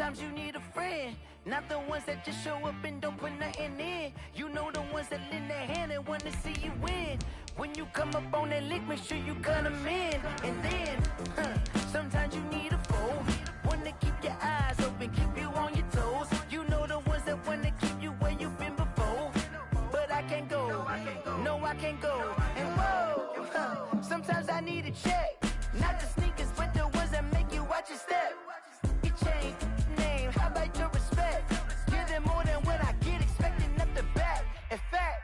Sometimes you need a friend, not the ones that just show up and don't put nothing in. You know the ones that lend their hand and want to see you win. When you come up on that lick, make sure you cut them in. And then, sometimes you need a foe, one to keep your eyes open, keep you on your toes. You know the ones that want to keep you where you've been before. But I can't go, no I can't go. And whoa, sometimes I need a check, not the sneakers but the ones that make you watch your step. You change name, how about your respect? Give them more than what I get, expecting up the back. In fact,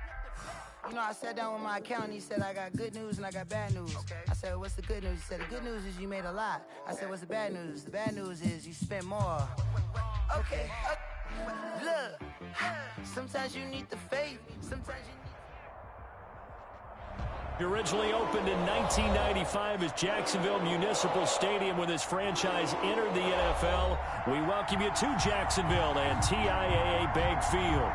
you know, I sat down with my accountant. He said, I got good news and I got bad news. Okay. I said, what's the good news? He said, the good news is you made a lot. I said, what's the bad news? The bad news is you spent more. Okay. Look, sometimes you need the faith. Sometimes you need... Originally opened in 1995 as Jacksonville Municipal Stadium when this franchise entered the NFL. We welcome you to Jacksonville and TIAA Bank Field.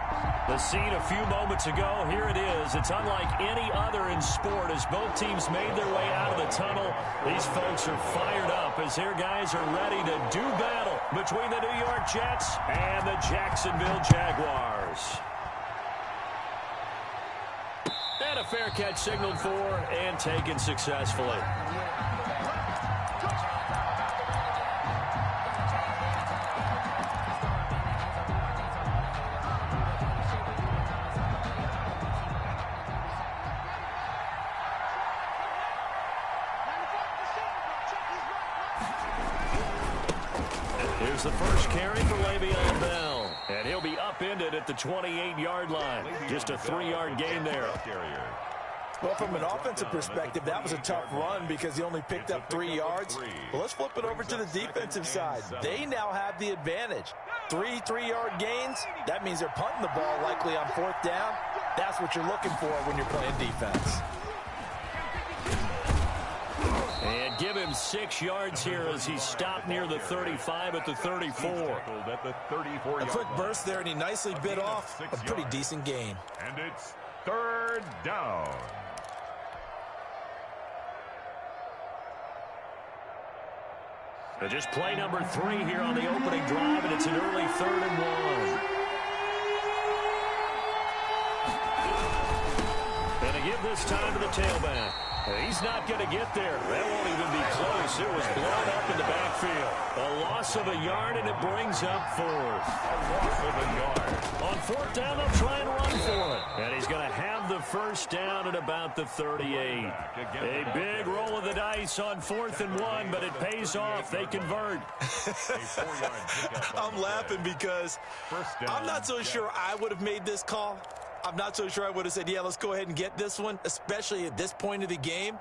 The scene a few moments ago, here it is. It's unlike any other in sport as both teams made their way out of the tunnel. These folks are fired up as their guys are ready to do battle between the New York Jets and the Jacksonville Jaguars. And a fair catch signaled for and taken successfully. Here's the first carry for Le'Veon Bell. And he'll be upended at the 28-yard line. Just a 3-yard gain there. Well, from an offensive perspective, that was a tough run because he only picked up 3 yards. Well, let's flip it over to the defensive side. They now have the advantage. 3 3-yard gains, that means they're punting the ball likely on 4th down. That's what you're looking for when you're playing defense. And give him 6 yards here as he stopped near the 35 at the 34. A quick burst there, and he nicely bit off a pretty decent gain. And it's 3rd down. So just play number 3 here on the opening drive, and it's an early 3rd and 1. And to give this time to the tailback. He's not going to get there. That won't even be close. It was blown up in the backfield. A loss of a yard, and it brings up 4th. A loss of a yard. On 4th down, they'll try and run for it. And he's going to have the first down at about the 38. A big roll of the dice on 4th and 1, but it pays off. They convert. I'm laughing because I'm not so sure I would have made this call. I'm not so sure I would have said, yeah, let's go ahead and get this one, especially at this point of the game.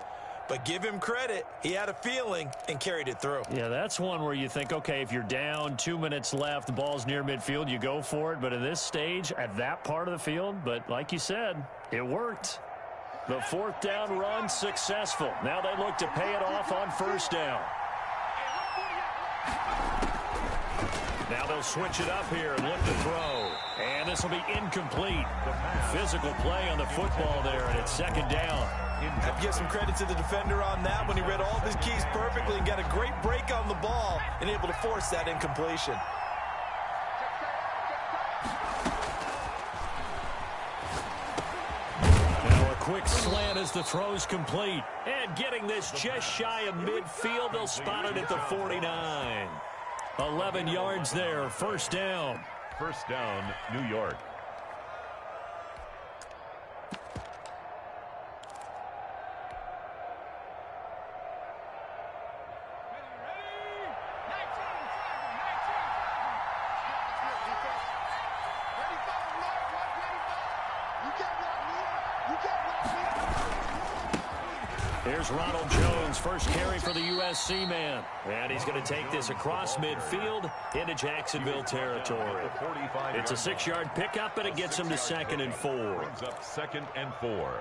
But give him credit. He had a feeling and carried it through. Yeah, that's one where you think, okay, if you're down, 2 minutes left, the ball's near midfield, you go for it. But in this stage, at that part of the field, but like you said, it worked. The 4th down run successful. Now they look to pay it off on 1st down. Now they'll switch it up here and look to throw. And this will be incomplete. Physical play on the football there, and it's 2nd down. Have to give some credit to the defender on that when he read all of his keys perfectly and got a great break on the ball and able to force that incompletion. Now a quick slant as the throw's complete. And getting this just shy of midfield, they'll spot it at the 49. 11 yards there, 1st down. 1st down, New York. Here's Ronald Jones, first carry for the USC man. And he's going to take this across midfield into Jacksonville territory. It's a 6-yard pickup, and it gets him to 2nd and 4. Brings up 2nd and 4.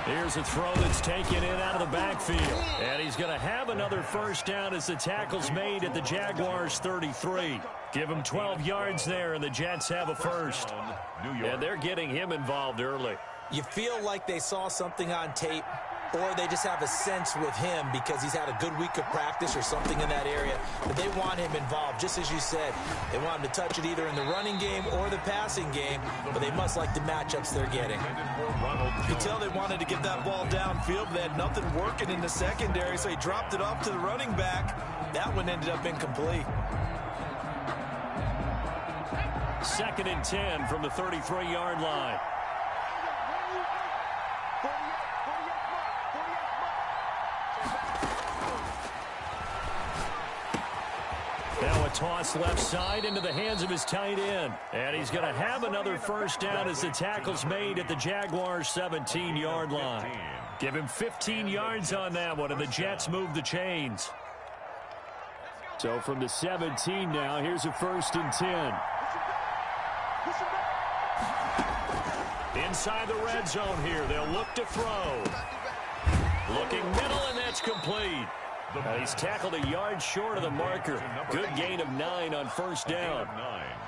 Here's Here's a throw that's taken in out of the backfield. And he's going to have another first down as the tackle's made at the Jaguars' 33. Give him 12 yards there, and the Jets have a first. And they're getting him involved early. You feel like they saw something on tape, or they just have a sense with him because he's had a good week of practice or something in that area. But they want him involved, just as you said. They want him to touch it either in the running game or the passing game, but they must like the matchups they're getting. You can tell they wanted to get that ball downfield, but they had nothing working in the secondary, so he dropped it off to the running back. That one ended up incomplete. 2nd and 10 from the 33-yard line. Now a toss left side into the hands of his tight end. And he's going to have another first down as the tackle's made at the Jaguars' 17-yard line. Give him 15 yards on that one, and the Jets move the chains. So from the 17 now, here's a 1st and 10. Inside the red zone here, they'll look to throw. Looking middle, and that's complete. He's tackled a yard short of the marker. Good gain of 9 on first down.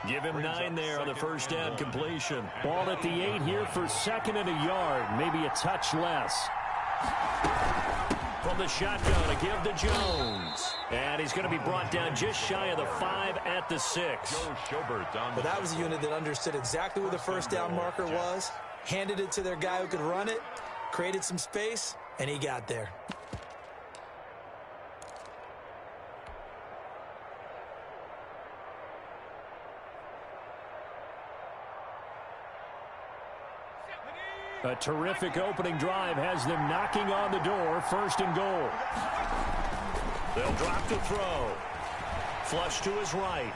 Give him 9 there on the first down completion. Ball at the 8 here for 2nd and a yard, maybe a touch less. From the shotgun, a give to Jones. And he's going to be brought down just shy of the 5 at the 6. But that was a unit that understood exactly where the first down marker was, handed it to their guy who could run it, created some space, and he got there. A terrific opening drive has them knocking on the door. 1st and goal. They'll drop to throw. Flush to his right.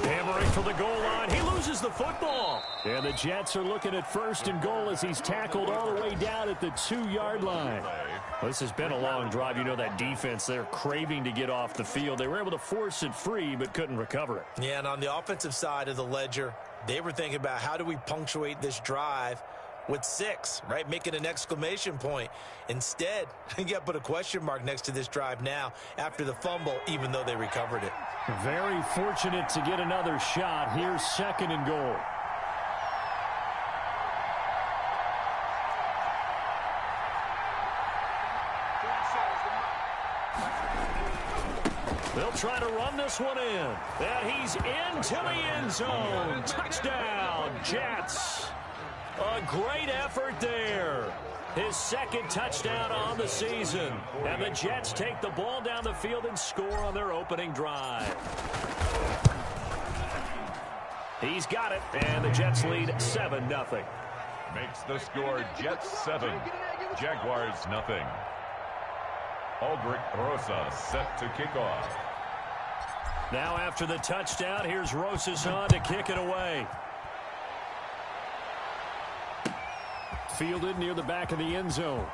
Hammering for the goal line. He loses the football. And the Jets are looking at 1st and goal as he's tackled all the way down at the 2-yard line. This has been a long drive. You know that defense, they're craving to get off the field. They were able to force it free but couldn't recover it. Yeah, and on the offensive side of the ledger, they were thinking about how do we punctuate this drive with 6, right? Making an exclamation point. Instead, you got to put a question mark next to this drive now after the fumble, even though they recovered it. Very fortunate to get another shot. Here's 2nd and goal. They'll try to run this one in. And he's into the end zone. Touchdown, Jets. A great effort there. His 2nd touchdown on the season. And the Jets take the ball down the field and score on their opening drive. He's got it, and the Jets lead 7-0. Makes the score Jets 7, Jaguars nothing. Aldrich Rosas set to kick off. Now after the touchdown, here's Rosas on to kick it away. Fielded near the back of the end zone.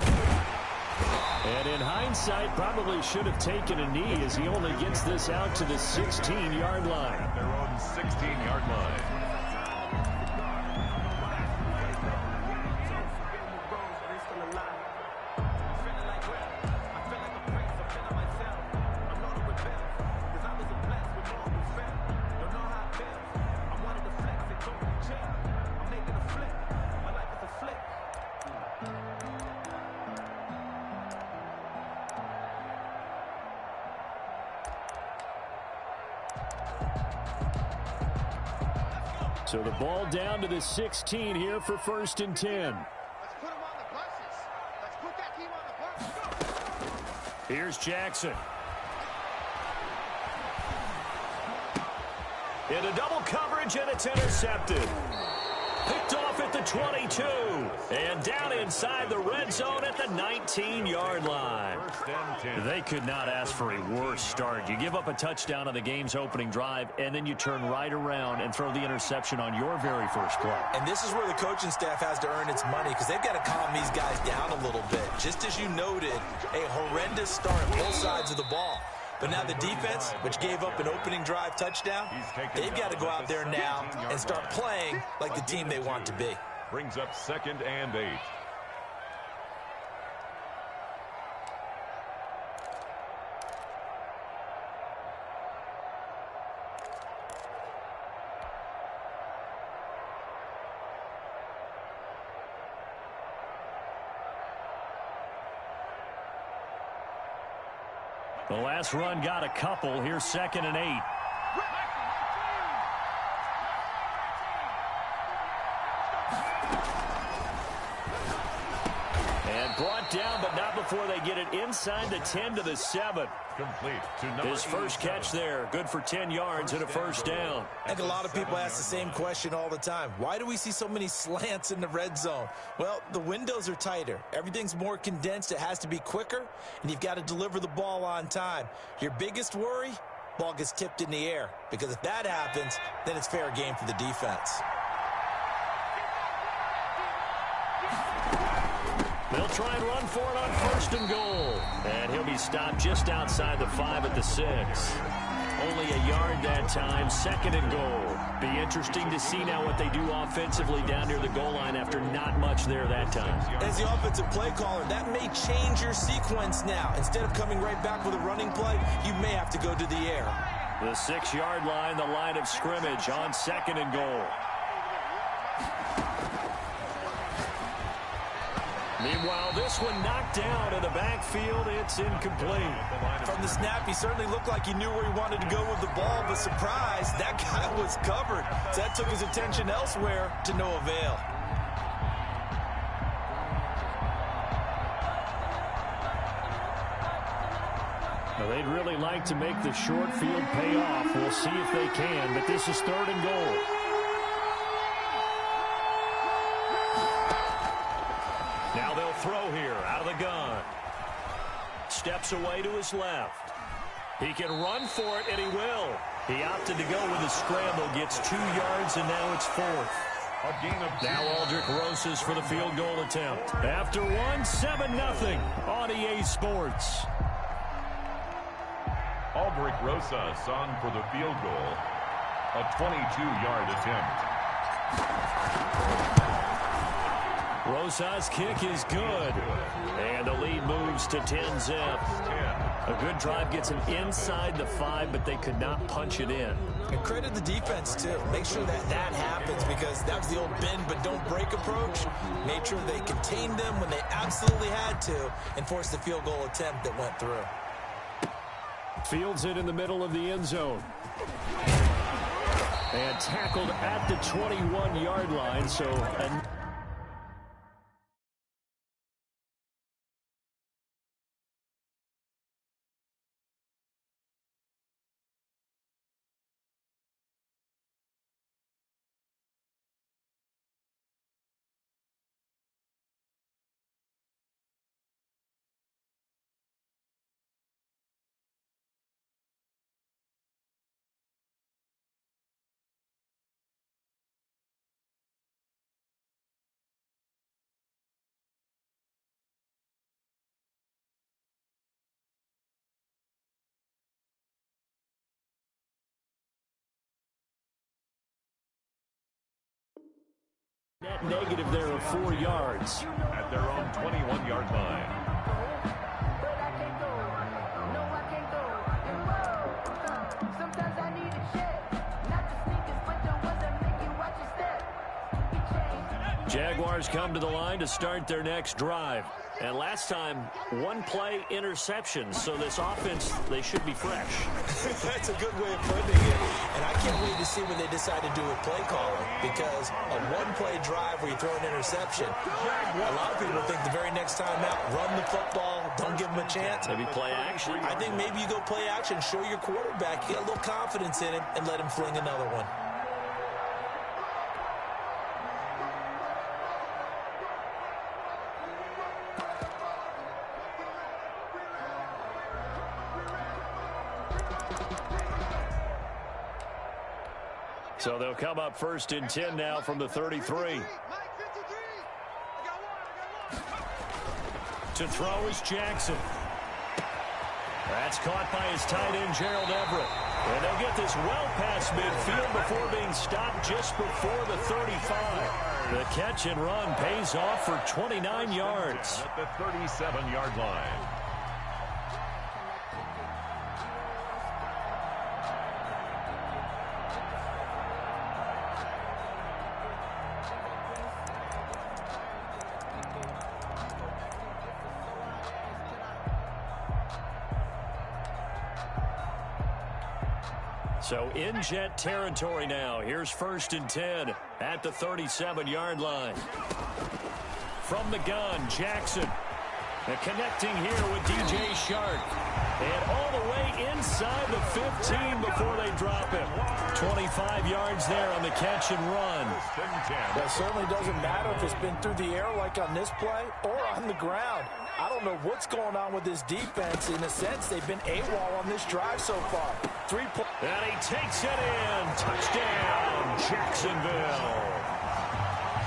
And in hindsight, probably should have taken a knee as he only gets this out to the 16-yard line. At their own 16-yard line. So the ball down to the 16 here for 1st and 10. Let's put him on the buses. Let's put that team on the bus. Here's Jackson. Into double coverage, and it's intercepted. Picked off at the 22. And down inside the red zone at the 19-yard line. They could not ask for a worse start. You give up a touchdown on the game's opening drive, and then you turn right around and throw the interception on your very first play. And this is where the coaching staff has to earn its money because they've got to calm these guys down a little bit. Just as you noted, a horrendous start on both sides of the ball. But now the defense, which gave up an opening drive touchdown, they've got to go out there now and start playing like the team they want to be. Brings up 2nd and 8. The last run got a couple. Here's 2nd and 8. And brought down, but not before they get it inside the 10 to the 7. Complete to number His first catch there, good for 10 yards and a first down. I think a lot of people ask the same question all the time. Why do we see so many slants in the red zone? Well, the windows are tighter. Everything's more condensed. It has to be quicker, and you've got to deliver the ball on time. Your biggest worry, ball gets tipped in the air, because if that happens, then it's fair game for the defense. They'll try and run for it on 1st and goal. And he'll be stopped just outside the 5 at the 6. Only a yard that time, 2nd and goal. Be interesting to see now what they do offensively down near the goal line after not much there that time. As the offensive play caller, that may change your sequence now. Instead of coming right back with a running play, you may have to go to the air. The 6-yard line, the line of scrimmage on 2nd and goal. Meanwhile, this one knocked down in the backfield. It's incomplete. From the snap, he certainly looked like he knew where he wanted to go with the ball, but surprise, that guy was covered. So that took his attention elsewhere to no avail. Well, they'd really like to make the short field pay off. We'll see if they can, but this is 3rd and goal. Now they'll throw here out of the gun. Steps away to his left. He can run for it, and he will. He opted to go with a scramble, gets 2 yards, and now it's 4th. A gain of 2. Now Aldrich Rosas for the field goal attempt. After one, 7-0 on EA Sports. Aldrich Rosas on for the field goal. A 22-yard attempt. Rosas' kick is good. And the lead moves to 10-zip. A good drive gets him inside the 5, but they could not punch it in. And credit the defense, too. Make sure that that happens, because that was the old bend but don't break approach. Made sure they contained them when they absolutely had to and forced the field goal attempt that went through. Fields it in the middle of the end zone. And tackled at the 21-yard line, so... Net negative there of 4 yards. At their own 21-yard line. But I can't go. No, I can't go. Sometimes I need a check. Not the sneakers, but the ones that make you watch your step. Jaguars come to the line to start their next drive. And last time, 1-play interception. So this offense, they should be fresh. That's a good way of putting it. And I can't wait to see what they decide to do with play calling, because a 1-play drive where you throw an interception, a lot of people think the very next time out, run the football, don't give them a chance. Maybe play action. I think maybe you go play action, show your quarterback, get a little confidence in him, and let him fling another one. So they'll come up 1st and 10 now from the 33. To throw is Jackson. That's caught by his tight end, Gerald Everett. And they'll get this well past midfield before being stopped just before the 35. The catch and run pays off for 29 yards. At the 37-yard line. So in Jet territory now. Here's 1st and 10 at the 37-yard line. From the gun, Jackson. Connecting here with DJ Shark. And all the way inside the 15 before they drop him. 25 yards there on the catch and run. That certainly doesn't matter if it's been through the air like on this play or on the ground. I don't know what's going on with this defense. In a sense, they've been AWOL on this drive so far. 3 points. And he takes it in. Touchdown, Jacksonville.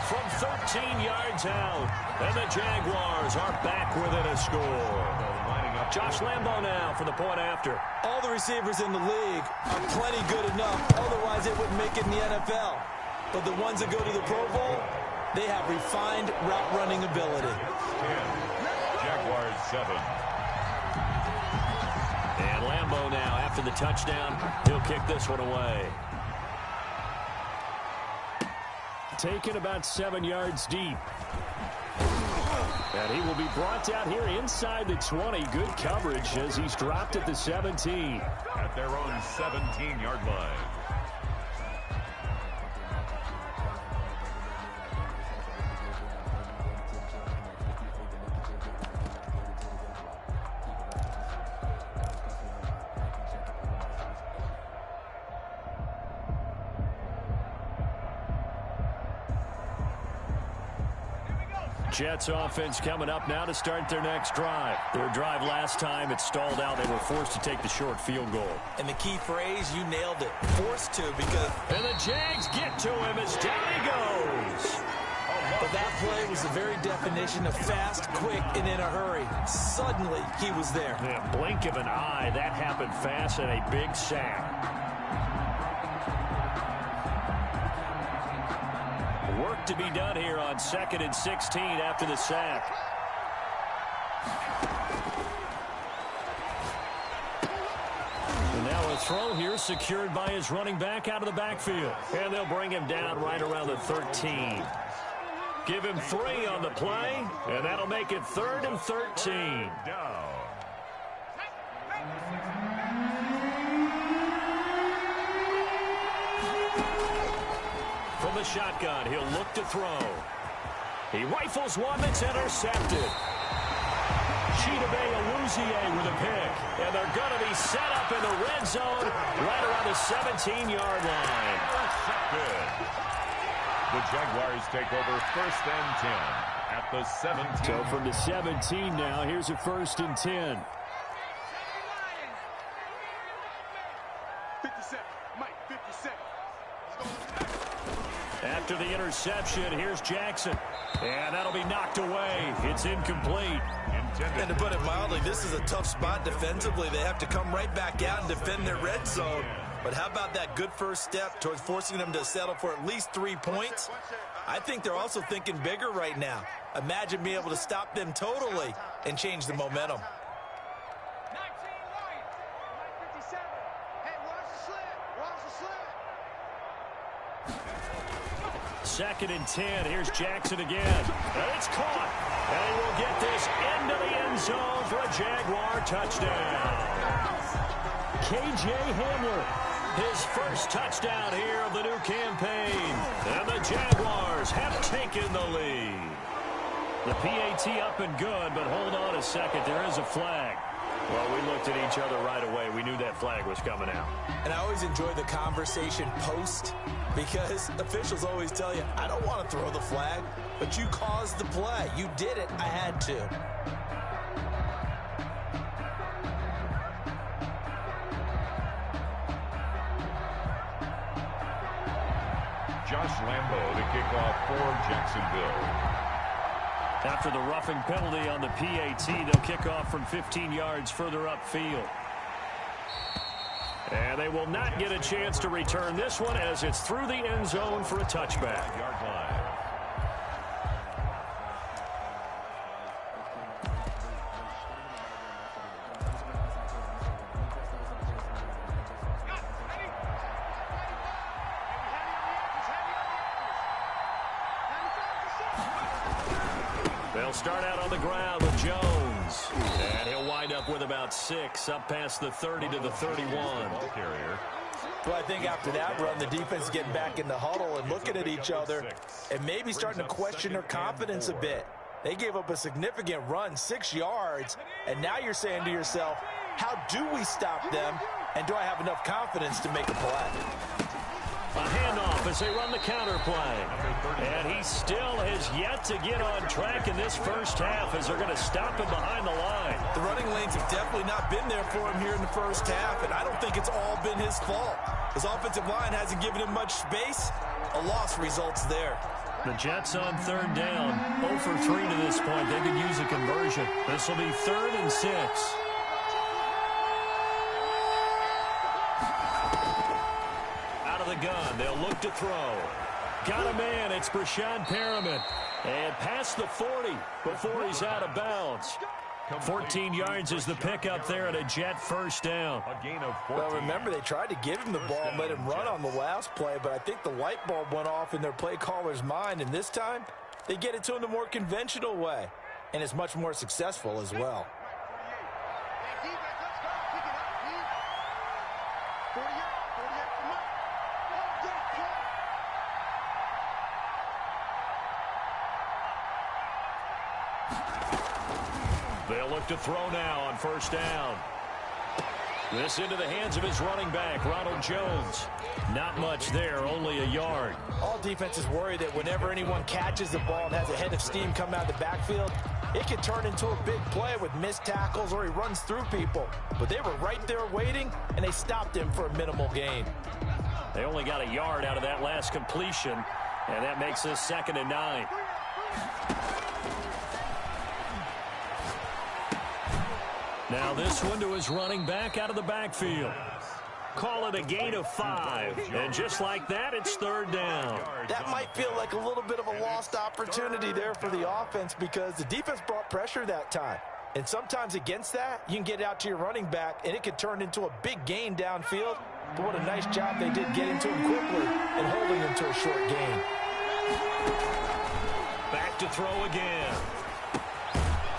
From 13 yards out. And the Jaguars are back within a score. Josh Lambo now for the point after. All the receivers in the league are plenty good enough. Otherwise, they wouldn't make it in the NFL. But the ones that go to the Pro Bowl, they have refined route running ability. 10. Jaguars 7. And Lambo now, after the touchdown, he'll kick this one away. Taken about 7 yards deep. And he will be brought down here inside the 20. Good coverage as he's dropped at the 17. At their own 17-yard line. Jets offense coming up now to start their next drive. Their drive last time, it stalled out. They were forced to take the short field goal. And the key phrase, you nailed it. Forced to, because... And the Jags get to him as down he goes. But that play was the very definition of fast, quick, and in a hurry. Suddenly, he was there. Yeah, blink of an eye, that happened fast and a big sack. Work to be done here on 2nd and 16 after the sack. And now a throw here secured by his running back out of the backfield. And they'll bring him down right around the 13. Give him 3 on the play, and that'll make it 3rd and 13. Down. From the shotgun, he'll look to throw. He rifles one that's intercepted. Chidobe Awuzie with a pick. And they're going to be set up in the red zone right around the 17-yard line. Good. The Jaguars take over 1st and 10 at the 17. So from the 17 now, here's a 1st and 10. 57. Mike, 57. After the interception, here's Jackson. And that'll be knocked away. It's incomplete. And to put it mildly, this is a tough spot defensively. They have to come right back out and defend their red zone. But how about that good first step towards forcing them to settle for at least 3 points? I think they're also thinking bigger right now. Imagine being able to stop them totally and change the momentum. 57. Hey, watch the slip. Watch the slip. 2nd and 10. Here's Jackson again. And it's caught. And he will get this into the end zone for a Jaguar touchdown. KJ Hamler. His first touchdown here of the new campaign. And the Jaguars have taken the lead. The PAT up and good, but hold on a second. There is a flag. Well, we looked at each other right away. We knew that flag was coming out. And I always enjoy the conversation post because officials always tell you, I don't want to throw the flag, but you caused the play. You did it. I had to. Josh Lambo to kick off for Jacksonville. After the roughing penalty on the PAT, they'll kick off from 15 yards further upfield. And they will not get a chance to return this one as it's through the end zone for a touchback. They'll start out on the ground with Jones. And he'll wind up with about 6, up past the 30 to the 31. Well, I think after that run, the defense is getting back in the huddle and looking at each other and maybe starting to question their confidence a bit. They gave up a significant run, 6 yards, and now you're saying to yourself, how do we stop them, and do I have enough confidence to make a play? A handoff as they run the counter play. And he still has yet to get on track in this first half as they're going to stop him behind the line. The running lanes have definitely not been there for him here in the first half, and I don't think it's all been his fault. His offensive line hasn't given him much space. A loss results there. The Jets on 3rd down, 0 for 3 to this point. They could use a conversion. This will be 3rd and 6. Out of the gun, they'll look to throw. Got a man, it's Breshad Perriman. And past the 40 before he's out of bounds. 14 yards is the pickup there at a Jet first down. A gain of 14. Well, remember, they tried to give him the ball and let him run on the last play, but I think the light bulb went off in their play caller's mind, and this time they get it to him the more conventional way, and it's much more successful as well. Hey, defense, let's go. Pick it up, please. 48, come on. Oh, yeah. They'll look to throw now on 1st down. This into the hands of his running back, Ronald Jones. Not much there, only a yard. All defenses worry that whenever anyone catches the ball and has a head of steam come out of the backfield, it can turn into a big play with missed tackles or he runs through people. But they were right there waiting, and they stopped him for a minimal gain. They only got a yard out of that last completion, and that makes this 2nd and 9. Now this one to his running back out of the backfield. Call it a gain of 5. And just like that, it's 3rd down. That might feel like a little bit of a lost opportunity there for the offense because the defense brought pressure that time. And sometimes against that, you can get out to your running back, and it could turn into a big gain downfield. But what a nice job they did getting to him quickly and holding him to a short gain. Back to throw again.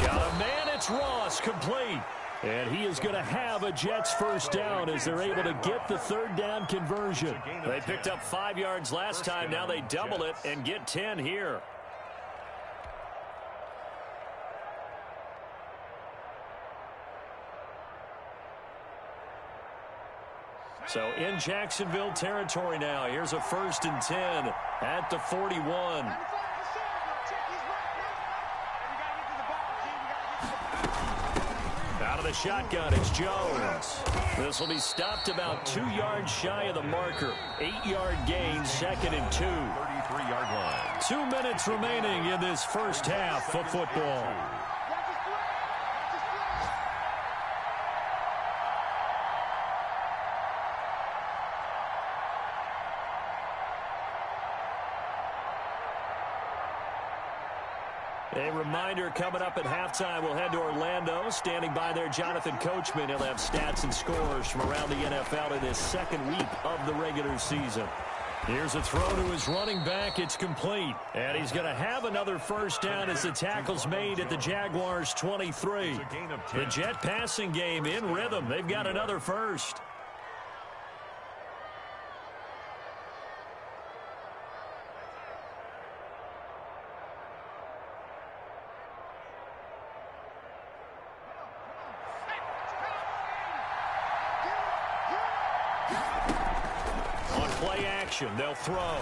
Got a man, it's Ross, complete. And he is going to have a Jets first down as they're able to get the 3rd down conversion. They picked up 5 yards last time. Now they double it and get 10 here. So in Jacksonville territory now. Here's a 1st and 10 at the 41. Out of the shotgun, it's Jones. This will be stopped about 2 yards shy of the marker. 8-yard gain, 2nd and 2. 33-yard line. 2 minutes remaining in this first half of football. A reminder, coming up at halftime, we'll head to Orlando. Standing by there, Jonathan Coachman. He'll have stats and scores from around the NFL in this 2nd week of the regular season. Here's a throw to his running back. It's complete. And he's going to have another first down as the tackle's made at the Jaguars' 23. The Jet passing game in rhythm. They've got another first. They'll throw.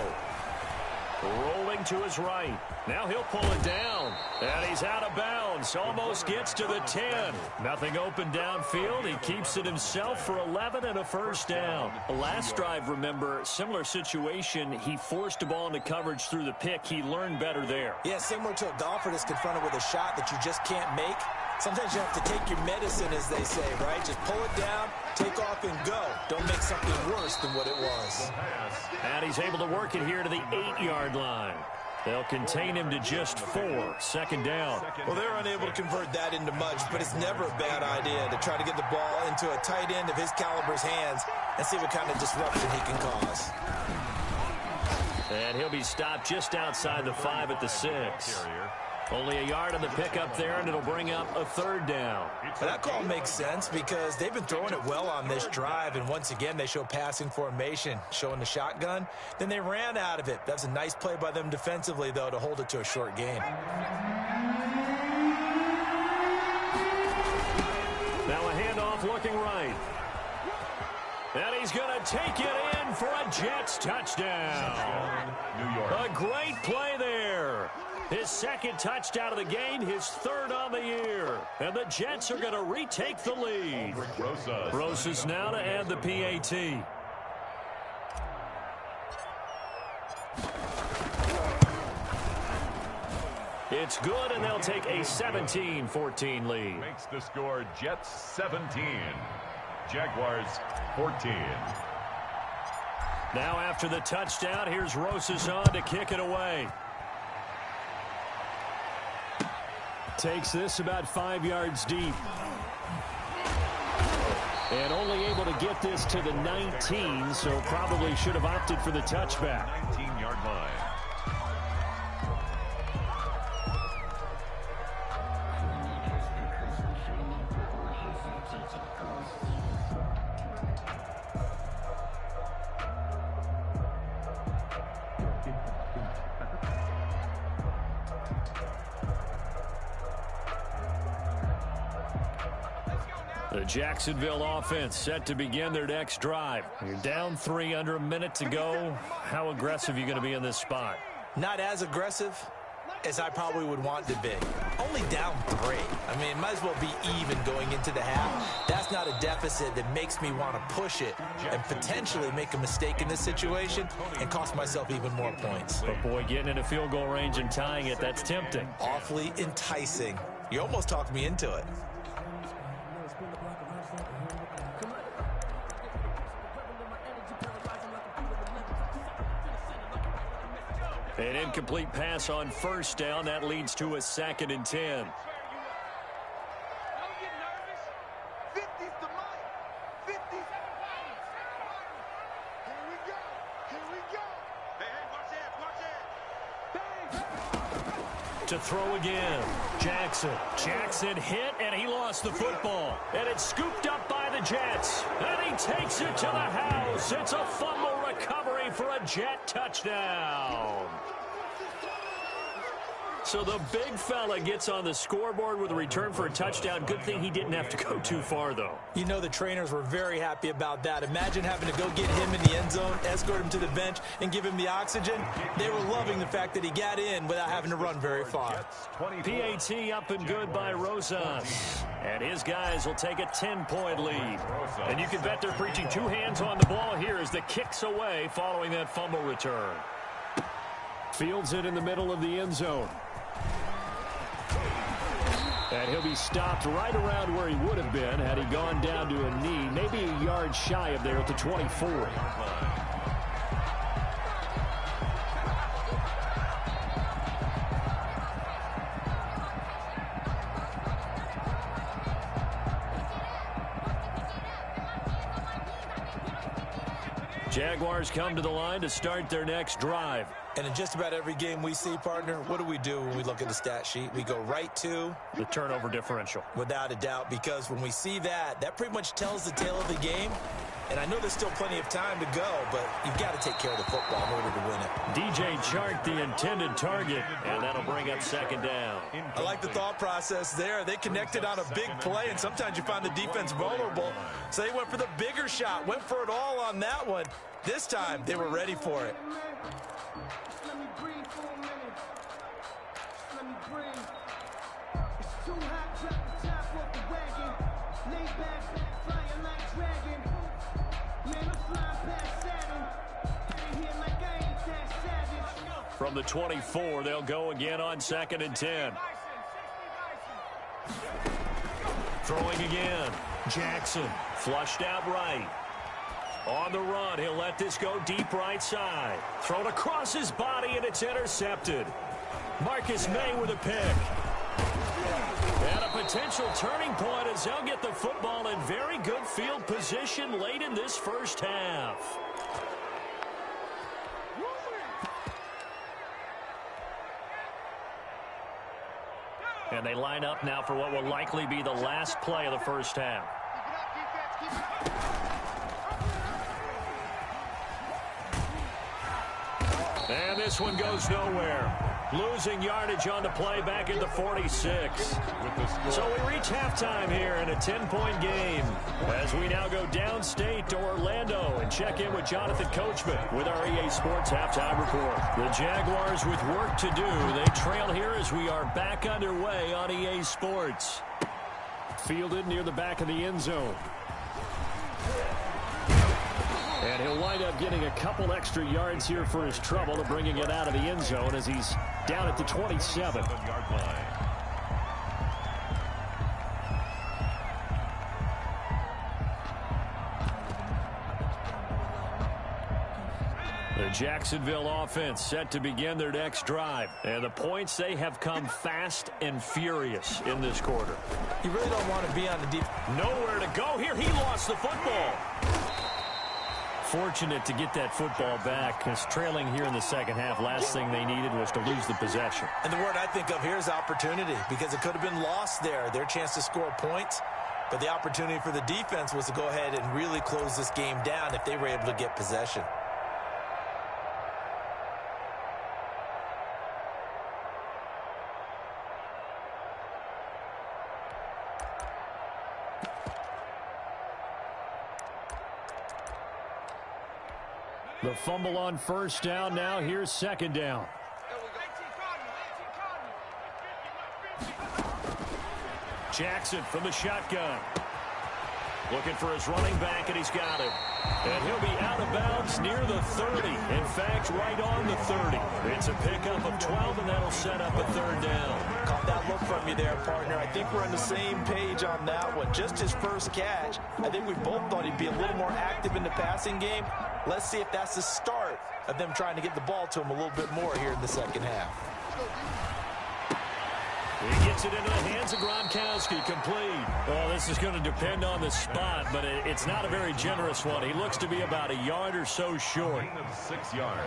Rolling to his right. Now he'll pull it down. And he's out of bounds. Almost gets to the 10. Nothing open downfield. He keeps it himself for 11 and a first down. Last drive, remember, similar situation. He forced the ball into coverage through the pick. He learned better there. Yeah, similar to a golfer that's confronted with a shot that you just can't make. Sometimes you have to take your medicine, as they say, right? Just pull it down, take off, and go. Don't make something worse than what it was. And he's able to work it here to the 8-yard line. They'll contain him to just 4. 2nd down. Well, they're unable to convert that into much, but it's never a bad idea to try to get the ball into a tight end of his caliber's hands and see what kind of disruption he can cause. And he'll be stopped just outside the 5 at the 6. Only a yard on the pickup there, and it'll bring up a third down. But that call makes sense because they've been throwing it well on this drive, and once again, they show passing formation, showing the shotgun. Then they ran out of it. That's a nice play by them defensively, though, to hold it to a short gain. Now a handoff looking right. And he's going to take it in for a Jets touchdown. New York. A great play there. His second touchdown of the game, his third on the year. And the Jets are going to retake the lead. Rosas now to add the PAT. It's good, and they'll take a 17-14 lead. Makes the score Jets 17. Jaguars 14. Now after the touchdown, here's Rosas on to kick it away. Takes this about 5 yards deep. And only able to get this to the 19, so probably should have opted for the touchback. 19-yard line. The Jacksonville offense set to begin their next drive. You're down 3, under a minute to go. How aggressive are you going to be in this spot? Not as aggressive as I probably would want to be. Only down 3. I mean, it might as well be even going into the half. That's not a deficit that makes me want to push it and potentially make a mistake in this situation and cost myself even more points. But boy, getting into field goal range and tying it, that's tempting. Awfully enticing. You almost talked me into it. An incomplete pass on first down. That leads to a 2nd and 10. To throw again. Jackson hit, and he lost the football. And it's scooped up by the Jets. And he takes it to the house. It's a fumble recovery for a Jet touchdown. So the big fella gets on the scoreboard with a return for a touchdown. Good thing he didn't have to go too far, though. You know the trainers were very happy about that. Imagine having to go get him in the end zone, escort him to the bench, and give him the oxygen. They were loving the fact that he got in without having to run very far. PAT up and good by Rosas. And his guys will take a 10-point lead. And you can bet they're preaching 2 hands on the ball here as the kick's away following that fumble return. Fields it in the middle of the end zone. And he'll be stopped right around where he would have been had he gone down to a knee, maybe a yard shy of there at the 24. Jaguars come to the line to start their next drive. And in just about every game we see, partner, what do when we look at the stat sheet? We go right to the turnover differential. Without a doubt, because when we see that, that pretty much tells the tale of the game. And I know there's still plenty of time to go, but you've got to take care of the football in order to win it. DJ Chark, the intended target, and that'll bring up 2nd down. I like the thought process there. They connected on a big play, and sometimes you find the defense vulnerable. So they went for the bigger shot, went for it all on that one. This time, they were ready for it. From the 24, they'll go again on 2nd and 10. Throwing again. Jackson flushed out right. On the run, he'll let this go deep right side. Thrown across his body, and it's intercepted. Marcus May with a pick. And a potential turning point as they'll get the football in very good field position late in this first half. And they line up now for what will likely be the last play of the first half. Keep it up, defense. Keep it up. And this one goes nowhere. Losing yardage on the play back at the 46. So we reach halftime here in a 10-point game as we now go downstate to Orlando and check in with Jonathan Coachman with our EA Sports Halftime Report. The Jaguars with work to do. They trail here as we are back underway on EA Sports. Fielded near the back of the end zone. And he'll wind up getting a couple extra yards here for his trouble to bringing it out of the end zone as he's down at the 27. The Jacksonville offense set to begin their next drive. And the points, they have come fast and furious in this quarter. You really don't want to be on the deep. Nowhere to go here. He lost the football. Fortunate to get that football back, because trailing here in the second half, last thing they needed was to lose the possession. And the word I think of here is opportunity, because it could have been lost there, their chance to score points. But the opportunity for the defense was to go ahead and really close this game down if they were able to get possession. The fumble on first down. Now here's second down. Jackson from the shotgun. Looking for his running back, and he's got it. And he'll be out of bounds near the 30. In fact, right on the 30. It's a pickup of 12, and that'll set up a third down. Caught that look from you there, partner. I think we're on the same page on that one. Just his first catch. I think we both thought he'd be a little more active in the passing game. Let's see if that's the start of them trying to get the ball to him a little bit more here in the second half. He gets it into the hands of Gronkowski, complete. Well, this is going to depend on the spot, but it's not a very generous one. He looks to be about a yard or so short. 6 yards.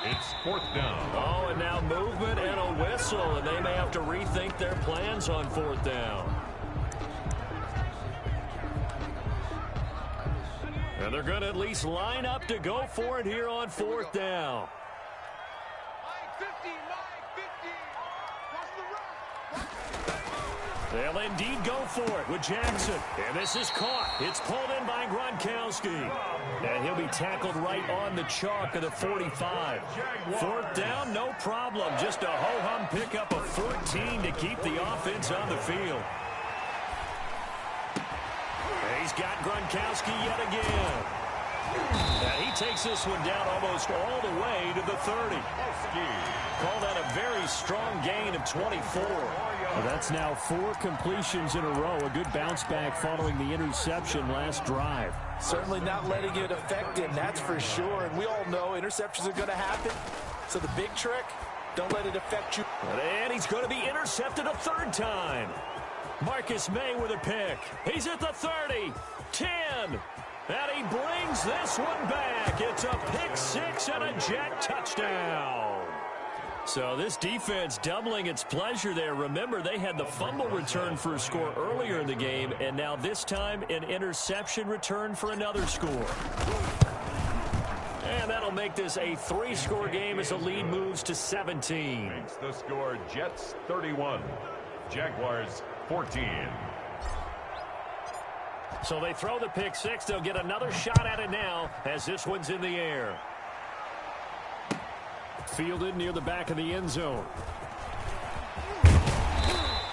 It's fourth down. Oh, and now movement and a whistle, and they may have to rethink their plans on fourth down. And they're going to at least line up to go for it here on fourth down. They'll indeed go for it with Jackson. And this is caught. It's pulled in by Gronkowski. And he'll be tackled right on the chalk of the 45. Fourth down, no problem. Just a ho-hum pickup of 14 to keep the offense on the field. And he's got Gronkowski yet again. And he takes this one down almost all the way to the 30. Call that a very strong gain of 24. Well, that's now 4 completions in a row. A good bounce back following the interception last drive. Certainly not letting it affect him, that's for sure. And we all know interceptions are going to happen. So the big trick, don't let it affect you. And he's going to be intercepted a third time. Marcus May with a pick. He's at the 30, 10. And he brings this one back. It's a pick 6 and a Jet touchdown. So this defense doubling its pleasure there. Remember, they had the fumble return for a score earlier in the game, and now this time an interception return for another score. And that'll make this a 3-score game as the lead moves to 17. Makes the score Jets 31, Jaguars 14. So they throw the pick 6. They'll get another shot at it now as this one's in the air. Fielded near the back of the end zone.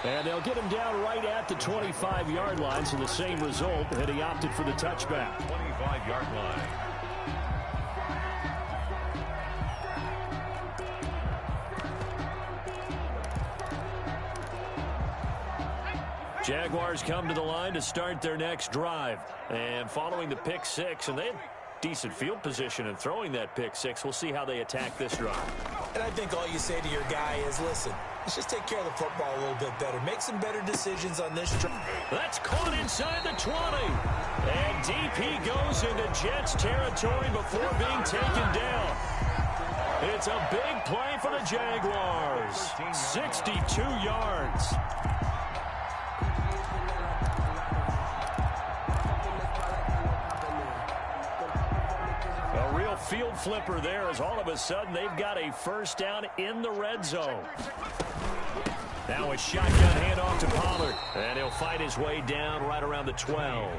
And they'll get him down right at the 25-yard line, so the same result, and he opted for the touchback. 25-yard line. Jaguars come to the line to start their next drive. And following the pick 6, and they had decent field position in throwing that pick 6. We'll see how they attack this drive. And I think all you say to your guy is, listen, let's just take care of the football a little bit better. Make some better decisions on this drive. That's caught inside the 20. And DP goes into Jets territory before being taken down. It's a big play for the Jaguars. 62 yards. field flipper there as all of a sudden they've got a first down in the red zone. Now a shotgun handoff to Pollard, and he'll fight his way down right around the 12.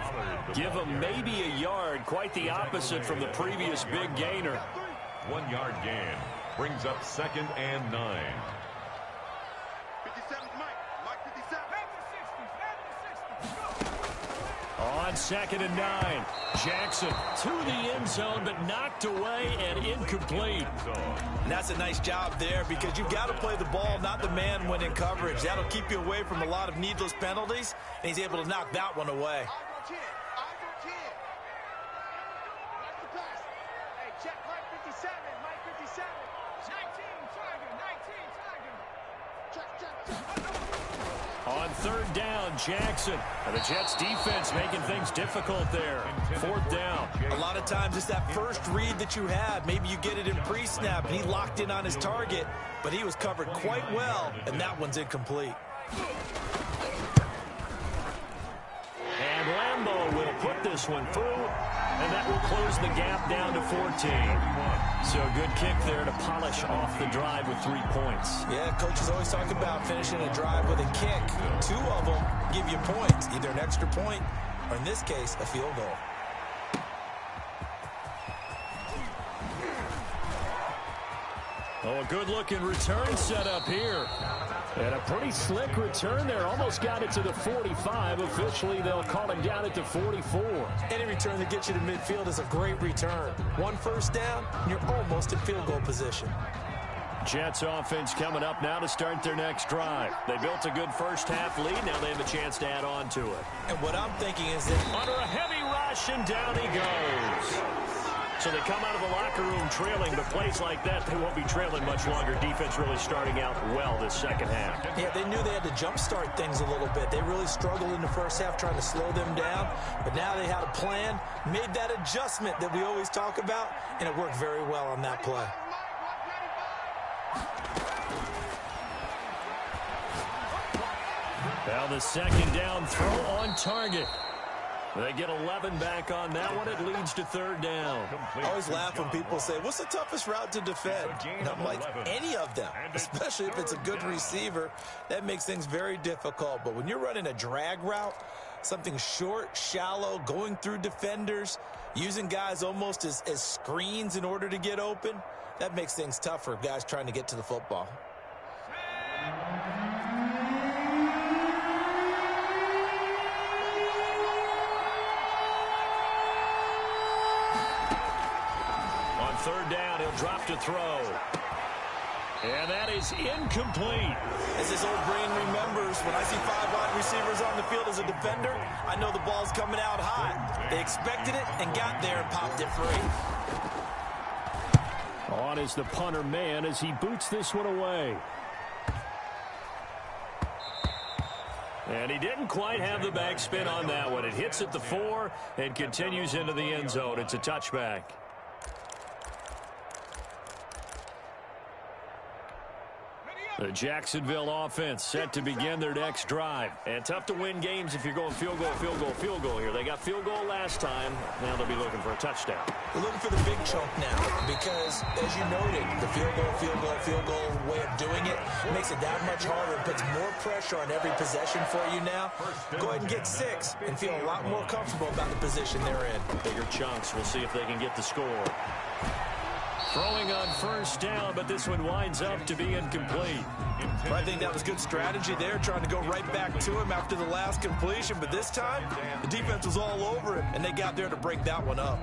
Give him maybe a yard, quite the opposite from the previous big gainer. 1 yard gain brings up 2nd and 9. 57's Mike 57. On 2nd and 9, Jackson to the end zone, but knocked away and incomplete. And that's a nice job there because you've got to play the ball, not the man when in coverage. That'll keep you away from a lot of needless penalties, and he's able to knock that one away. Eyes on 10. That's the pass. Hey, check Mike 57. Mike 57. 19 Tiger. Check. On 3rd down, Jackson. And the Jets defense making things difficult there. 4th down. A lot of times it's that first read that you have. Maybe you get it in pre-snap, and he locked in on his target, but he was covered quite well, and that one's incomplete. And Lambeau will put this one through, and that will close the gap down to 14. So a good kick there to polish off the drive with 3 points. Yeah, coaches always talk about finishing a drive with a kick. 2 of them give you points, either an extra point or, in this case, a field goal. Oh, a good-looking return set up here. And a pretty slick return there. Almost got it to the 45. Officially, they'll call him down at the 44. Any return that gets you to midfield is a great return. 1 first down, and you're almost in field goal position. Jets offense coming up now to start their next drive. They built a good first-half lead. Now they have a chance to add on to it. And what I'm thinking is that under a heavy rush, and down he goes. So they come out of the locker room trailing, but plays like that, they won't be trailing much longer. Defense really starting out well this second half. Yeah, they knew they had to jumpstart things a little bit. They really struggled in the first half trying to slow them down, but now they had a plan, made that adjustment that we always talk about, and it worked very well on that play. Now the second down throw on target. They get 11 back on that one. It leads to 3rd down. I always laugh when people say, what's the toughest route to defend? And I'm like, any of them, especially if it's a good receiver. That makes things very difficult. But when you're running a drag route, something short, shallow, going through defenders, using guys almost as screens in order to get open, that makes things tough for guys trying to get to the football. On 3rd down, he'll drop to throw. And that is incomplete. As his old brain remembers, when I see 5 wide receivers on the field as a defender, I know the ball's coming out hot. They expected it and got there and popped it free. On is the punter man as he boots this one away. And he didn't quite have the backspin on that one. It hits at the 4 and continues into the end zone. It's a touchback. The Jacksonville offense set to begin their next drive. And tough to win games if you're going field goal, field goal, field goal here. They got field goal last time. Now they'll be looking for a touchdown. They're looking for the big chunk now because, as you noted, the field goal way of doing it makes it that much harder. It puts more pressure on every possession for you now. Go ahead and get 6 and feel a lot more comfortable about the position they're in. Bigger chunks. We'll see if they can get the score. Throwing on 1st down, but this one winds up to be incomplete. I think that was good strategy there, trying to go right back to him after the last completion. But this time, the defense was all over him, and they got there to break that one up.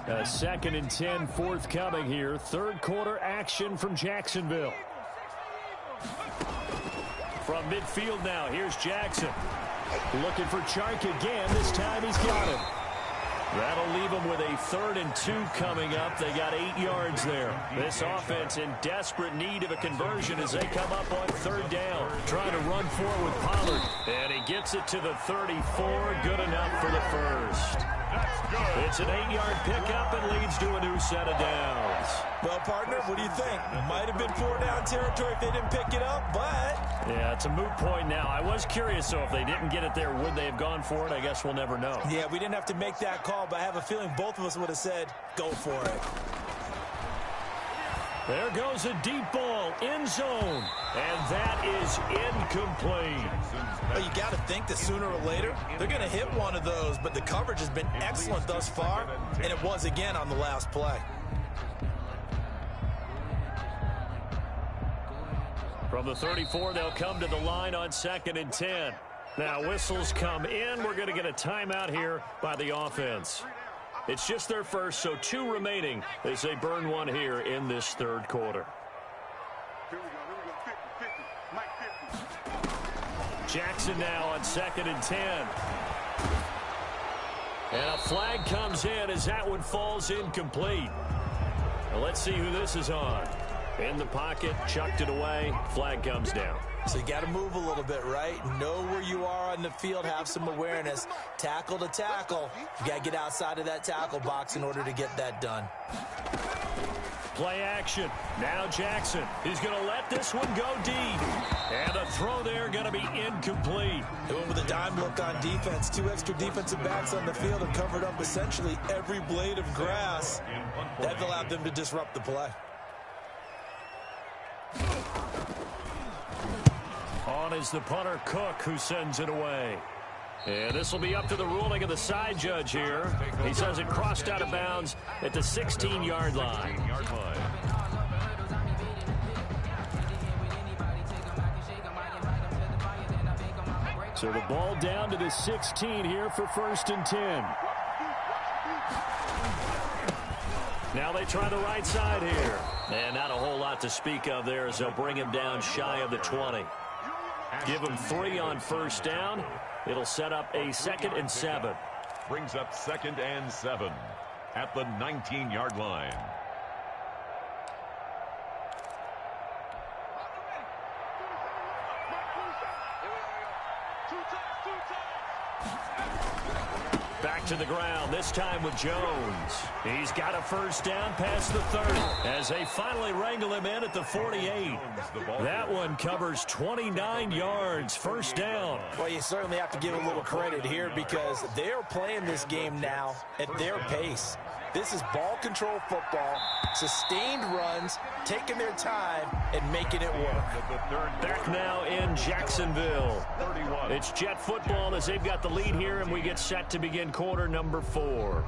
A 2nd and 10 forthcoming here. 3rd quarter action from Jacksonville. From midfield now, here's Jackson. Looking for Chark again. This time he's got him. That'll leave them with a 3rd and 2 coming up. They got 8 yards there. This offense in desperate need of a conversion as they come up on 3rd down. Trying to run forward with Pollard. And he gets it to the 34. Good enough for the first. It's an 8-yard pickup and leads to a new set of downs. Well, partner, what do you think? Might have been 4-down territory if they didn't pick it up, but... Yeah, it's a moot point now. I was curious, so if they didn't get it there, would they have gone for it? I guess we'll never know. Yeah, we didn't have to make that call, but I have a feeling both of us would have said, go for it. There goes a deep ball, end zone, and that is incomplete. Well, you got to think that sooner or later, they're going to hit one of those, but the coverage has been excellent thus far, and it was again on the last play. From the 34, they'll come to the line on 2nd and 10. Now, whistles come in. We're going to get a timeout here by the offense. It's just their first, so 2 remaining as they burn one here in this third quarter. Jackson now on 2nd and 10. And a flag comes in as that one falls incomplete. Now let's see who this is on. In the pocket, chucked it away, flag comes down. So you got to move a little bit, right? Know where you are on the field, have some awareness. Tackle to tackle. You got to get outside of that tackle box in order to get that done. Play action. Now Jackson. He's going to let this one go deep. And the throw there going to be incomplete. They went with a dime look on defense. 2 extra defensive backs on the field and covered up essentially every blade of grass. That allowed them to disrupt the play. On is the punter, Cook, who sends it away. And this will be up to the ruling of the side judge here. He says it crossed out of bounds at the 16-yard line. So the ball down to the 16 here for 1st and 10. Now they try the right side here. And not a whole lot to speak of there as they'll bring him down shy of the 20. Give him 3 on 1st down. It'll set up a 2nd and 7. Brings up 2nd and 7 at the 19-yard line. Back to the ground, this time with Jones. He's got a 1st down past the 30 as they finally wrangle him in at the 48. That one covers 29 yards, 1st down. Well, you certainly have to give a little credit here because they're playing this game now at their pace. This is ball control football, sustained runs, taking their time, and making it work. Back now in Jacksonville. It's Jet football as they've got the lead here, and we get set to begin quarter number 4.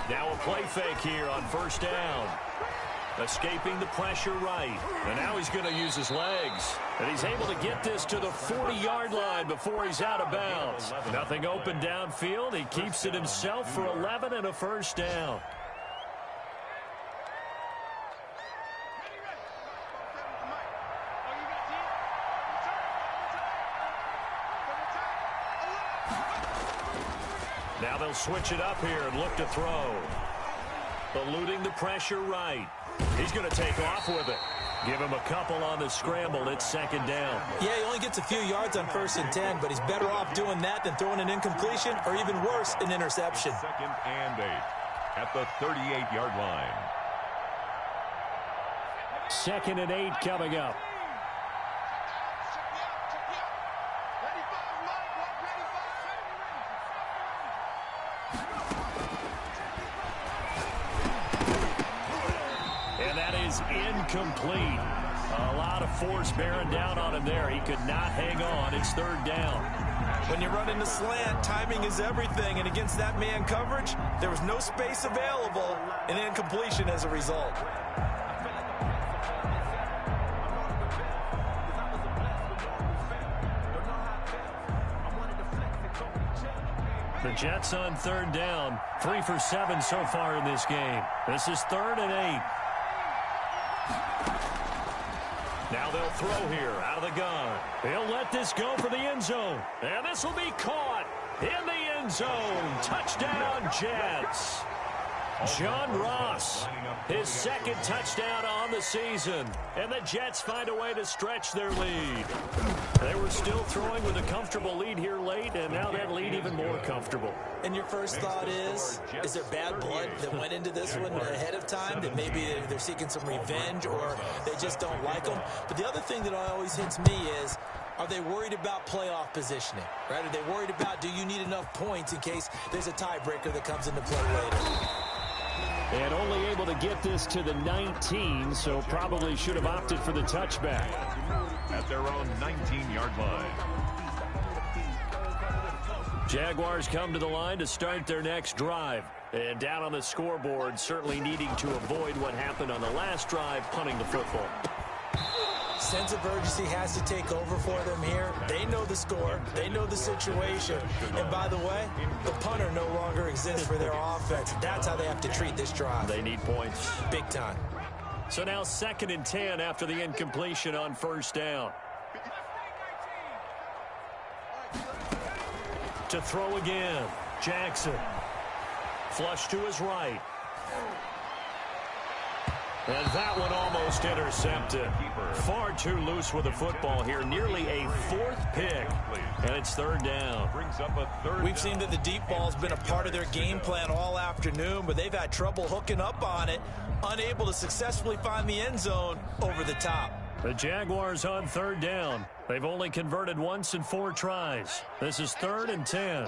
Now a play fake here on 1st down. Escaping the pressure right. And now he's going to use his legs. And he's able to get this to the 40-yard line before he's out of bounds. Nothing open downfield. He keeps it himself for 11 and a 1st down. Now they'll switch it up here and look to throw. Eluding the pressure right. He's going to take off with it. Give him a couple on the scramble. It's 2nd down. Yeah, he only gets a few yards on 1st and 10, but he's better off doing that than throwing an incompletion or even worse, an interception. 2nd and 8 at the 38-yard line. 2nd and 8 coming up. Incomplete. A lot of force bearing down on him there. He could not hang on. It's 3rd down. When you run in the slant, timing is everything, and against that man coverage, there was no space available, and incompletion as a result. The Jets on 3rd down. 3 for 7 so far in this game. This is 3rd and 8. Now they'll throw here out of the gun. They'll let this go for the end zone. And this will be caught in the end end zone. Touchdown, Jets. John Ross, his second touchdown on the season. And the Jets find a way to stretch their lead. They were still throwing with a comfortable lead here late, and now that lead even more comfortable. And your first thought is there bad blood that went into this one ahead of time, that maybe they're seeking some revenge or they just don't like them? But the other thing that always hits me is, are they worried about playoff positioning? Right? Are they worried about, do you need enough points in case there's a tiebreaker that comes into play later? And only able to get this to the 19, so probably should have opted for the touchback. At their own 19-yard line. Jaguars come to the line to start their next drive. And down on the scoreboard, certainly needing to avoid what happened on the last drive, punting the football. Sense of urgency has to take over for them here. They know the score. They know the situation. And by the way, the punter no longer exists for their offense. That's how they have to treat this drive. They need points. Big time. So now 2nd and 10 after the incompletion on first down. To throw again, Jackson. Flush to his right. And that one almost intercepted. Far too loose with the football here. Nearly a 4th pick. And it's 3rd down. We've seen that the deep ball's been a part of their game plan all afternoon, but they've had trouble hooking up on it. Unable to successfully find the end zone over the top. The Jaguars on 3rd down. They've only converted once in 4 tries. This is 3rd and 10.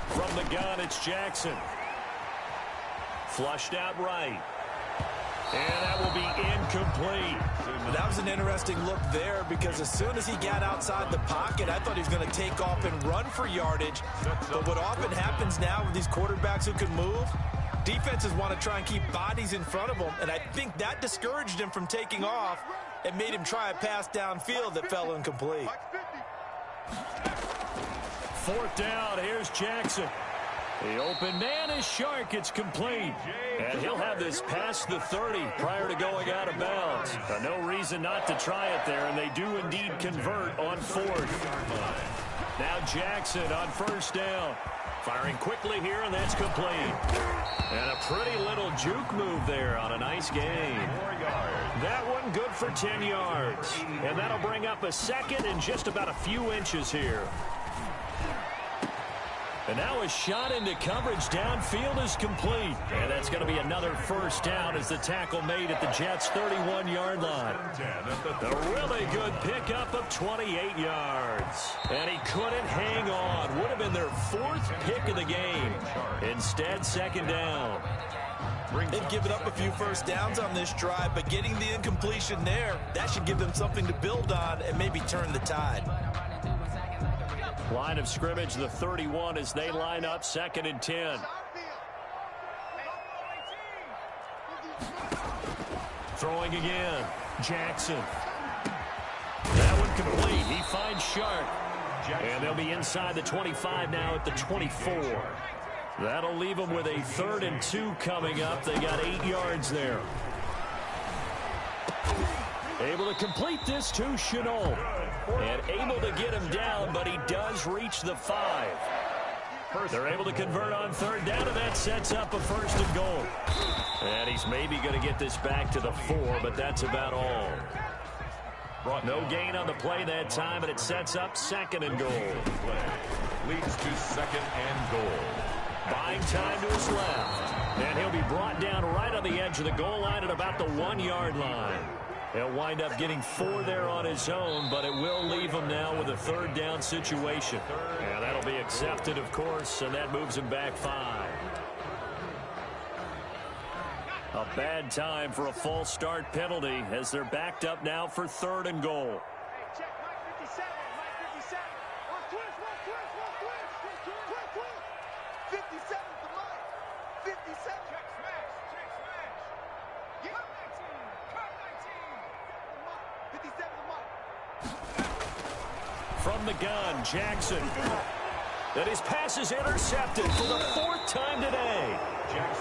From the gun, it's Jackson. Flushed out right. And that will be incomplete. That was an interesting look there, because as soon as he got outside the pocket, I thought he was going to take off and run for yardage. But what often happens now with these quarterbacks who can move, defenses want to try and keep bodies in front of them, and I think that discouraged him from taking off and made him try a pass downfield that fell incomplete. 4th down, here's Jackson. The open man is Shark. It's complete. And he'll have this past the 30 prior to going out of bounds. No reason not to try it there, and they do indeed convert on 4th. Now Jackson on 1st down. Firing quickly here, and that's complete. And a pretty little juke move there on a nice gain. That one good for 10 yards. And that'll bring up a 2nd and just about a few inches here. And now a shot into coverage downfield is complete. And that's going to be another 1st down as the tackle made at the Jets' 31-yard line. A really good pickup of 28 yards. And he couldn't hang on. Would have been their 4th pick of the game. Instead, 2nd down. They've given up a few 1st downs on this drive, but getting the incompletion there, that should give them something to build on and maybe turn the tide. Line of scrimmage, the 31 as they line up, 2nd and 10. Throwing again, Jackson. That one complete. He finds Shark. And they'll be inside the 25 now at the 24. That'll leave them with a 3rd and 2 coming up. They got 8 yards there. Able to complete this to Shenault. And able to get him down, but he does reach the 5. They're able to convert on 3rd down, and that sets up a 1st and goal. And he's maybe going to get this back to the 4, but that's about all. No gain on the play that time, and it sets up 2nd and goal. Leads to 2nd and goal. Buying time to his left. And he'll be brought down right on the edge of the goal line at about the 1-yard line. He'll wind up getting 4 there on his own, but it will leave him now with a 3rd down situation. And that'll be accepted, of course, and that moves him back 5. A bad time for a false start penalty as they're backed up now for 3rd and goal. Check Mike 57, Mike 57. One twist. 57 to Mike. 57. Check smash. Yeah. Cut 19. 57 to Mike. From the gun, Jackson. And his pass is intercepted for the 4th time today.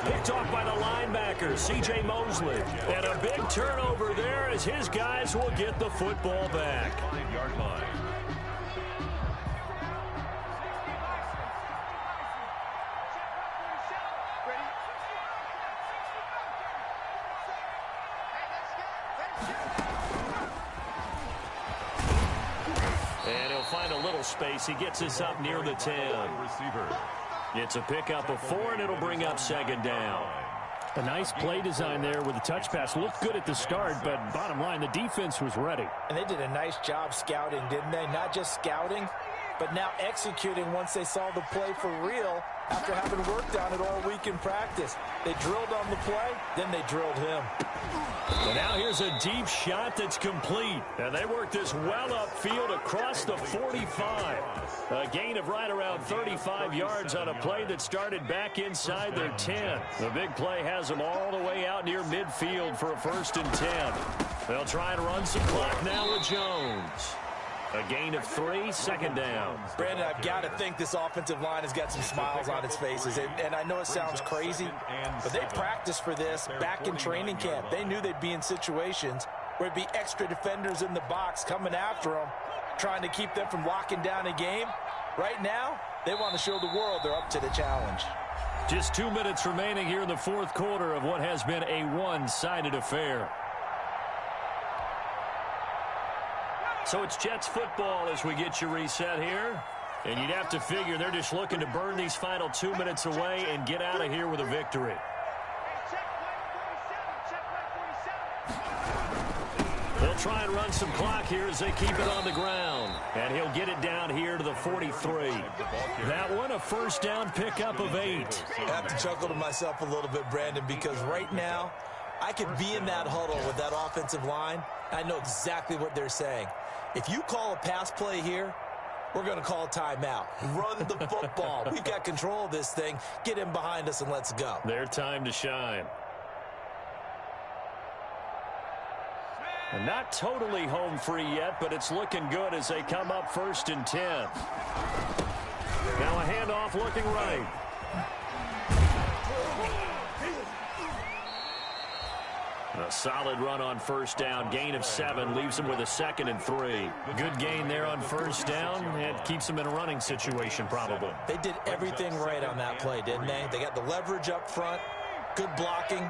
Picked off by the linebacker, C.J. Mosley. And a big turnover there as his guys will get the football back. 5-yard line. And he'll find a little space. He gets us up near the 10. It's a pickup of 4, and it'll bring up 2nd down. A nice play design there with the touch pass. Looked good at the start, but bottom line, the defense was ready. And they did a nice job scouting, didn't they? Not just scouting, but now executing once they saw the play for real after having worked on it all week in practice. They drilled on the play, then they drilled him. And now here's a deep shot that's complete. And they worked this well upfield across the 45. A gain of right around 35 yards on a play that started back inside their 10. The big play has them all the way out near midfield for a 1st and 10. They'll try and run some clock now with Jones. A gain of 3, 2nd down. Brandon, I've got to think this offensive line has got some smiles on its faces. And I know it sounds crazy, but they practiced for this back in training camp. They knew they'd be in situations where it'd be extra defenders in the box coming after them, trying to keep them from locking down a game. Right now, they want to show the world they're up to the challenge. Just 2 minutes remaining here in the 4th quarter of what has been a one-sided affair. So it's Jets football as we get you reset here. And you'd have to figure they're just looking to burn these final 2 minutes away and get out of here with a victory. They'll try and run some clock here as they keep it on the ground. And he'll get it down here to the 43. That one, a 1st down pickup of 8. I have to chuckle to myself a little bit, Brandon, because right now I could be in that huddle with that offensive line. I know exactly what they're saying. If you call a pass play here, we're going to call a timeout. Run the football. We've got control of this thing. Get him behind us and let's go. Their time to shine. And not totally home free yet, but it's looking good as they come up 1st and 10. Now a handoff looking right. A solid run on 1st down. Gain of 7 leaves them with a 2nd and 3. Good gain there on 1st down. It keeps them in a running situation probably. They did everything right on that play, didn't they? They got the leverage up front. Good blocking.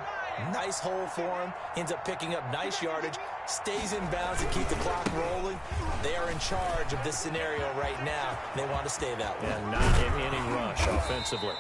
Nice hole for him. Ends up picking up nice yardage. Stays in bounds and keep the clock rolling. They are in charge of this scenario right now. They want to stay that way. And not in any rush offensively.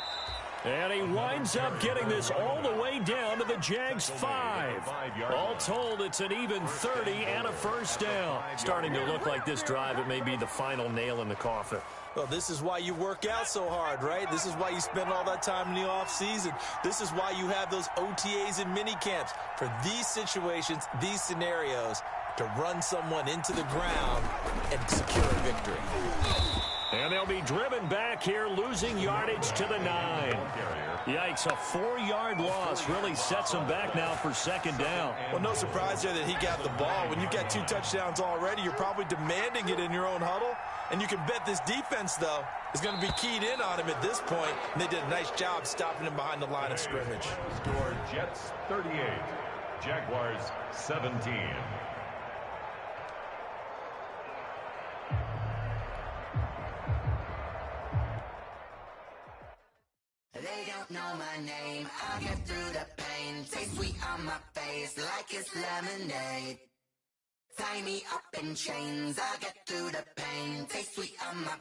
And he winds up getting this all the way down to the Jags 5. All told, it's an even 30 and a 1st down. Starting to look like this drive, it may be the final nail in the coffin. Well, this is why you work out so hard, right? This is why you spend all that time in the offseason. This is why you have those OTAs and mini camps. For these situations, these scenarios, to run someone into the ground and secure a victory. And they'll be driven back here, losing yardage to the 9. Yikes, a 4-yard loss really sets them back now for 2nd down. Well, no surprise there that he got the ball. When you've got 2 touchdowns already, you're probably demanding it in your own huddle. And you can bet this defense, though, is going to be keyed in on him at this point. And they did a nice job stopping him behind the line of scrimmage. Score Jets 38, Jaguars 17. They don't know my name, I'll get through the pain. Taste sweet on my face like it's lemonade. Tie me up in chains, I'll get through the pain. Taste sweet on my